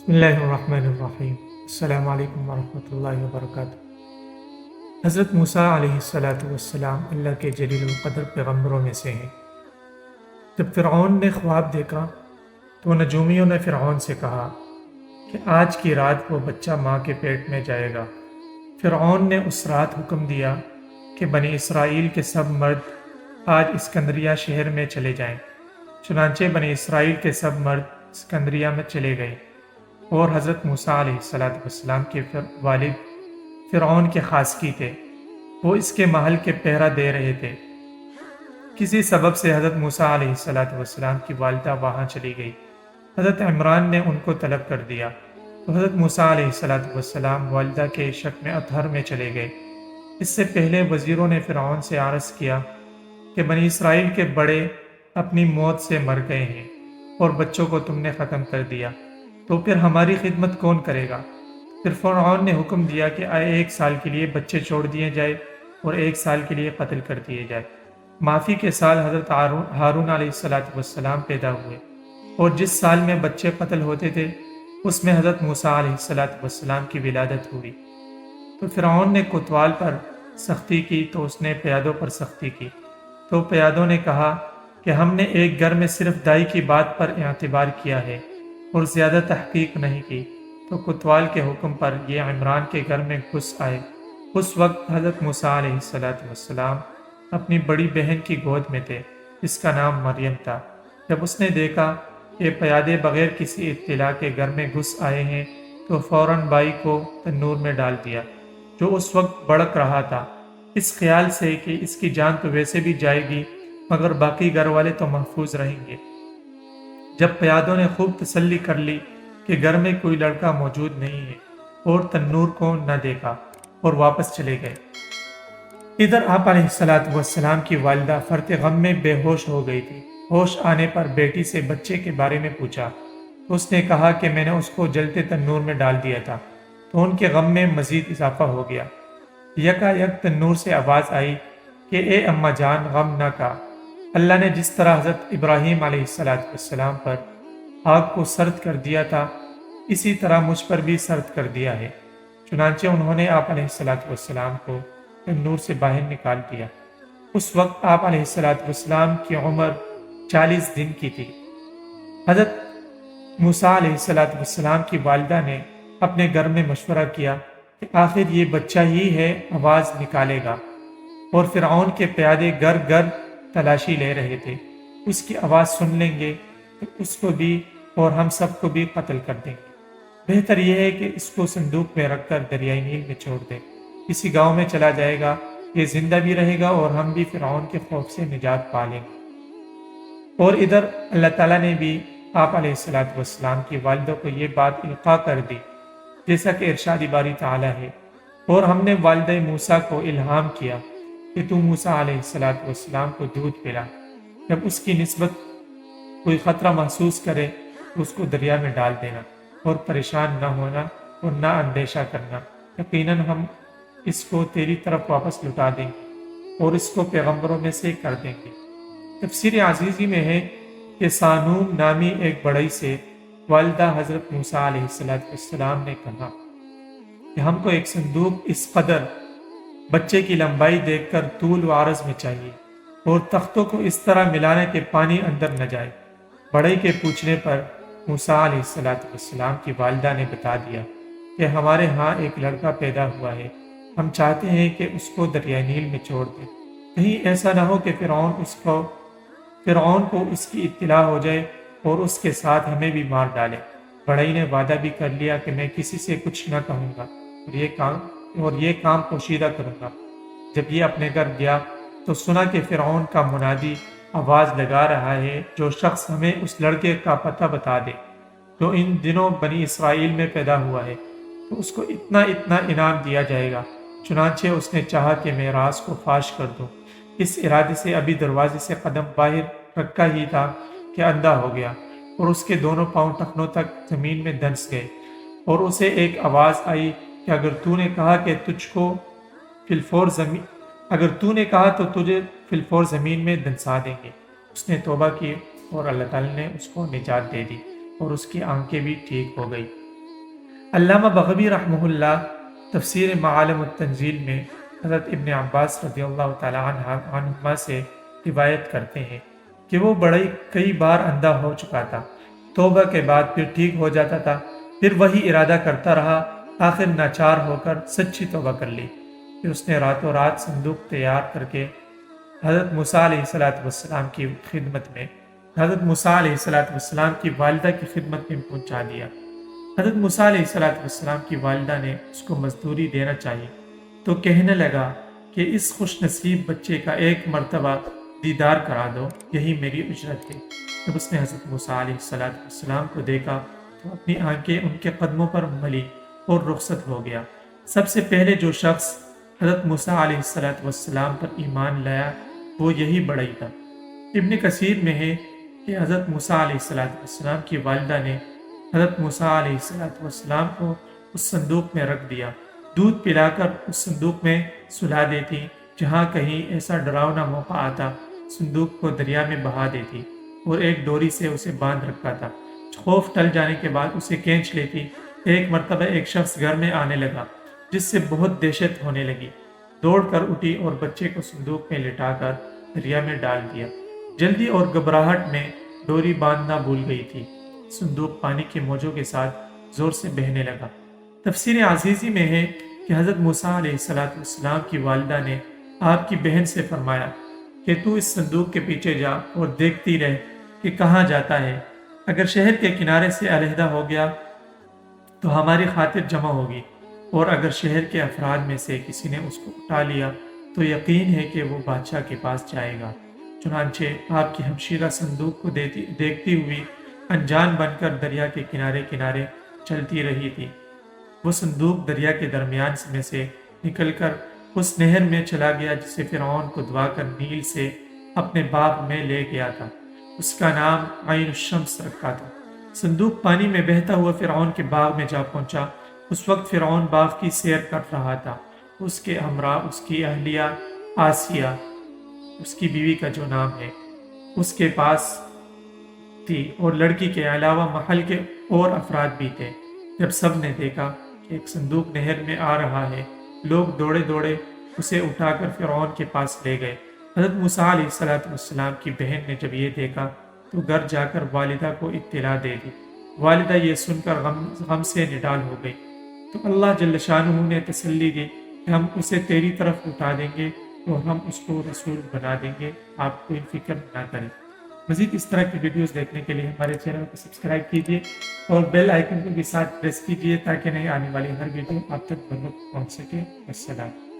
بسم اللہ الرحمن الرحیم۔ السلام علیکم ورحمۃ اللہ وبرکاتہ۔ حضرت موسیٰ علیہ السلام اللہ کے جلیل القدر پیغمبروں میں سے ہیں۔ جب فرعون نے خواب دیکھا تو نجومیوں نے فرعون سے کہا کہ آج کی رات وہ بچہ ماں کے پیٹ میں جائے گا۔ فرعون نے اس رات حکم دیا کہ بنی اسرائیل کے سب مرد آج اسکندریہ شہر میں چلے جائیں۔ چنانچہ بنی اسرائیل کے سب مرد اسکندریہ میں چلے گئے اور حضرت موسیٰ علیہ السلام کے والد فرعون کے خاصکی تھے، وہ اس کے محل کے پہرہ دے رہے تھے۔ کسی سبب سے حضرت موسیٰ علیہ السلام کی والدہ وہاں چلی گئی۔ حضرت عمران نے ان کو طلب کر دیا تو حضرت موسیٰ علیہ السلام والدہ کے شک میں اطہر میں چلے گئے۔ اس سے پہلے وزیروں نے فرعون سے عرض کیا کہ بنی اسرائیل کے بڑے اپنی موت سے مر گئے ہیں اور بچوں کو تم نے ختم کر دیا، تو پھر ہماری خدمت کون کرے گا؟ پھر فرعون نے حکم دیا کہ 1 سال کے لیے بچے چھوڑ دیے جائے اور 1 سال کے لیے قتل کر دیے جائے۔ معافی کے سال حضرت ہارون علیہ السلام پیدا ہوئے اور جس سال میں بچے قتل ہوتے تھے اس میں حضرت موسیٰ علیہ السلام کی ولادت ہوئی۔ تو فرعون نے کوتوال پر سختی کی تو اس نے پیادوں پر سختی کی۔ تو پیادوں نے کہا کہ ہم نے ایک گھر میں صرف دائی کی بات پر اعتبار کیا ہے اور زیادہ تحقیق نہیں کی۔ تو کوتوال کے حکم پر یہ عمران کے گھر میں گھس آئے۔ اس وقت حضرت موسیٰ علیہ السلام اپنی بڑی بہن کی گود میں تھے جس کا نام مریم تھا۔ جب اس نے دیکھا کہ پیادے بغیر کسی اطلاع کے گھر میں گھس آئے ہیں تو فوراً بائی کو تنور میں ڈال دیا جو اس وقت بھڑک رہا تھا، اس خیال سے کہ اس کی جان تو ویسے بھی جائے گی مگر باقی گھر والے تو محفوظ رہیں گے۔ جب پیادوں نے خوب تسلی کر لی کہ گھر میں کوئی لڑکا موجود نہیں ہے اور تنور کو نہ دیکھا اور واپس چلے گئے۔ ادھر آپ علیہ السلام کی والدہ فرط غم میں بے ہوش ہو گئی تھی۔ ہوش آنے پر بیٹی سے بچے کے بارے میں پوچھا تو اس نے کہا کہ میں نے اس کو جلتے تنور میں ڈال دیا تھا۔ تو ان کے غم میں مزید اضافہ ہو گیا۔ یکا یک تنور سے آواز آئی کہ اے اماں جان، غم نہ کھا، اللہ نے جس طرح حضرت ابراہیم علیہ السلام پر آگ کو سرد کر دیا تھا اسی طرح مجھ پر بھی سرد کر دیا ہے۔ چنانچہ انہوں نے آپ علیہ السلام کو تنور سے باہر نکال دیا۔ اس وقت آپ علیہ السلام کی عمر 40 دن کی تھی۔ حضرت موسیٰ علیہ السلام کی والدہ نے اپنے گھر میں مشورہ کیا کہ آخر یہ بچہ ہی ہے، آواز نکالے گا، اور فرعون کے پیادے گھر گھر تلاشی لے رہے تھے، اس کی آواز سن لیں گے تو اس کو بھی اور ہم سب کو بھی قتل کر دیں گے۔ بہتر یہ ہے کہ اس کو صندوق میں رکھ کر دریائے نیل میں چھوڑ دیں، کسی گاؤں میں چلا جائے گا، یہ زندہ بھی رہے گا اور ہم بھی فرعون کے خوف سے نجات پا لیں گے۔ اور ادھر اللہ تعالیٰ نے بھی آپ علیہ السلام کی والدہ کو یہ بات القاء کر دی جیسا کہ ارشاد باری تعالیٰ ہے، اور ہم نے والدہ موسیٰ کو الہام کیا کہ تو موسیٰ علیہ السلام کو دودھ پلا، جب اس کی نسبت کوئی خطرہ محسوس کرے تو اس کو دریا میں ڈال دینا اور پریشان نہ ہونا اور نہ اندیشہ کرنا، یقیناً ہم اس کو تیری طرف واپس لوٹا دیں گے اور اس کو پیغمبروں میں سے کر دیں گے۔ تفسیر عزیزی میں ہے کہ سانون نامی ایک بڑئی سے والدہ حضرت موسیٰ علیہ السلام نے کہا کہ ہم کو ایک صندوق اس قدر بچے کی لمبائی دیکھ کر طول و عرض میں چاہیے اور تختوں کو اس طرح ملانا کہ پانی اندر نہ جائے۔ بڑئی کے پوچھنے پر موسیٰ علیہ السلام کی والدہ نے بتا دیا کہ ہمارے ہاں ایک لڑکا پیدا ہوا ہے، ہم چاہتے ہیں کہ اس کو دریائے نیل میں چھوڑ دیں، کہیں ایسا نہ ہو کہ فرعون کو اس کی اطلاع ہو جائے اور اس کے ساتھ ہمیں بھی مار ڈالے۔ بڑئی نے وعدہ بھی کر لیا کہ میں کسی سے کچھ نہ کہوں گا اور یہ کام پوشیدہ کروں گا۔ جب یہ اپنے گھر گیا تو سنا کہ فرعون کا منادی آواز لگا رہا ہے، جو شخص ہمیں اس لڑکے کا پتہ بتا دے جو ان دنوں بنی اسرائیل میں پیدا ہوا ہے تو اس کو اتنا انعام دیا جائے گا۔ چنانچہ اس نے چاہا کہ میں راز کو فاش کر دوں، اس ارادے سے ابھی دروازے سے قدم باہر رکھا ہی تھا کہ اندھا ہو گیا اور اس کے دونوں پاؤں ٹخنوں تک زمین میں دھنس گئے، اور اسے ایک آواز آئی کہ اگر تو نے کہا تو تجھے فی الفور زمین میں دھنسا دیں گے۔ اس نے توبہ کی اور اللہ تعالیٰ نے اس کو نجات دے دی اور اس کی آنکھیں بھی ٹھیک ہو گئی۔ علامہ بغوی رحمہ اللہ تفسیر معالم التنزیل میں حضرت ابن عباس رضی اللہ تعالیٰ عنہما سے روایت کرتے ہیں کہ وہ کئی بار اندھا ہو چکا تھا، توبہ کے بعد پھر ٹھیک ہو جاتا تھا، پھر وہی ارادہ کرتا رہا، آخر ناچار ہو کر سچی توبہ کر لی۔ پھر اس نے راتوں رات صندوق تیار کر کے حضرت موسیٰ علیہ السلام کی خدمت میں حضرت موسیٰ علیہ السلام کی والدہ کی خدمت میں پہنچا دیا۔ حضرت موسیٰ علیہ السلام کی والدہ نے اس کو مزدوری دینا چاہی تو کہنے لگا کہ اس خوش نصیب بچے کا ایک مرتبہ دیدار کرا دو، یہی میری اجرت ہے۔ جب اس نے حضرت موسیٰ علیہ السلام کو دیکھا تو اپنی آنکھیں ان کے قدموں پر ملی اور رخصت ہو گیا۔ سب سے پہلے جو شخص حضرت موسیٰ علیہ السلام پر ایمان لایا وہ یہی بڑئی تھا۔ ابن کثیر میں ہے کہ حضرت موسیٰ علیہ السلام کی والدہ نے حضرت موسیٰ علیہ السلام کو اس صندوق میں رکھ دیا، دودھ پلا کر اس صندوق میں سلا دیتی، جہاں کہیں ایسا ڈراؤنا موقع آتا صندوق کو دریا میں بہا دیتی اور ایک ڈوری سے اسے باندھ رکھا تھا۔ خوف ٹل جانے کے بعد اسے کھینچ لیتی۔ ایک مرتبہ ایک شخص گھر میں آنے لگا جس سے بہت دہشت ہونے لگی، دوڑ کر اٹھی اور بچے کو صندوق میں لٹا کر دریا میں ڈال دیا۔ جلدی اور گھبراہٹ میں ڈوری باندھنا بھول گئی تھی۔ صندوق پانی کے موجوں کے ساتھ زور سے بہنے لگا۔ تفسیر عزیزی میں ہے کہ حضرت موسیٰ علیہ السلام کی والدہ نے آپ کی بہن سے فرمایا کہ تو اس صندوق کے پیچھے جا اور دیکھتی رہ کہ کہاں جاتا ہے، اگر شہر کے کنارے سے علیحدہ ہو گیا تو ہماری خاطر جمع ہوگی، اور اگر شہر کے افراد میں سے کسی نے اس کو اٹھا لیا تو یقین ہے کہ وہ بادشاہ کے پاس جائے گا۔ چنانچہ آپ کی ہمشیرہ صندوق کو دیکھتی ہوئی انجان بن کر دریا کے کنارے کنارے چلتی رہی تھی۔ وہ صندوق دریا کے درمیان میں سے نکل کر اس نہر میں چلا گیا جسے فرعون کو دبا کر نیل سے اپنے باغ میں لے گیا تھا۔ اس کا نام عین الشمس رکھا تھا۔ صندوق پانی میں بہتا ہوا فرعون کے باغ میں جا پہنچا۔ اس وقت فرعون باغ کی سیر کر رہا تھا۔ اس کے ہمراہ اس کی اہلیہ آسیہ، اس کی بیوی کا جو نام ہے، اس کے پاس تھی، اور لڑکی کے علاوہ محل کے اور افراد بھی تھے۔ جب سب نے دیکھا کہ ایک صندوق نہر میں آ رہا ہے، لوگ دوڑے دوڑے اسے اٹھا کر فرعون کے پاس لے گئے۔ حضرت موسیٰ علیہ السلام کی بہن نے جب یہ دیکھا تو گھر جا کر والدہ کو اطلاع دے دی۔ والدہ یہ سن کر غم سے نڈال ہو گئی، تو اللہ جل شانہ نے تسلی دی کہ ہم اسے تیری طرف اٹھا دیں گے اور ہم اس کو رسول بنا دیں گے، آپ کوئی فکر نہ کریں۔ مزید اس طرح کی ویڈیوز دیکھنے کے لیے ہمارے چینل کو سبسکرائب کیجیے اور بیل آئیکن کو بھی ساتھ پریس کیجیے تاکہ نئی آنے والی ہر ویڈیو آپ تک بروقت پہنچ سکے۔ السلام۔